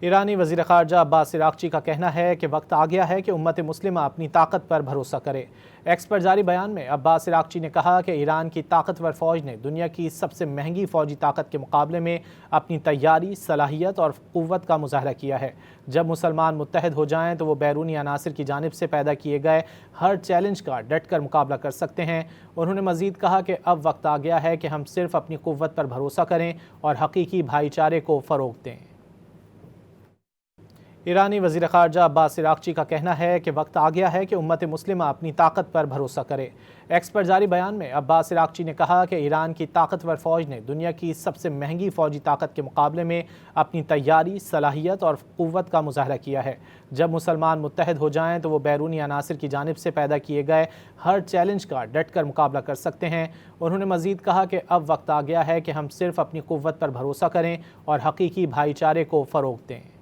ایرانی وزیر خارجہ عباس عراقچی کا کہنا ہے کہ وقت آ گیا ہے کہ امت مسلمہ اپنی طاقت پر بھروسہ کرے۔ ایکس پر جاری بیان میں عباس عراقچی نے کہا کہ ایران کی طاقتور فوج نے دنیا کی سب سے مہنگی فوجی طاقت کے مقابلے میں اپنی تیاری، صلاحیت اور قوت کا مظاہرہ کیا ہے۔ جب مسلمان متحد ہو جائیں تو وہ بیرونی عناصر کی جانب سے پیدا کیے گئے ہر چیلنج کا ڈٹ کر مقابلہ کر سکتے ہیں۔ انہوں نے مزید کہا کہ اب وقت آ گیا ہے کہ ہم صرف اپنی قوت پر بھروسہ کریں اور حقیقی بھائی چارے کو فروغ دیں۔ ایرانی وزیر خارجہ عباس عراقچی کا کہنا ہے کہ وقت آ گیا ہے کہ امت مسلمہ اپنی طاقت پر بھروسہ کرے۔ ایکس پر جاری بیان میں عباس عراقچی نے کہا کہ ایران کی طاقتور فوج نے دنیا کی سب سے مہنگی فوجی طاقت کے مقابلے میں اپنی تیاری، صلاحیت اور قوت کا مظاہرہ کیا ہے۔ جب مسلمان متحد ہو جائیں تو وہ بیرونی عناصر کی جانب سے پیدا کیے گئے ہر چیلنج کا ڈٹ کر مقابلہ کر سکتے ہیں۔ انہوں نے مزید کہا کہ اب وقت آ گیا ہے کہ ہم صرف اپنی قوت پر بھروسہ کریں اور حقیقی بھائی چارے کو فروغ دیں۔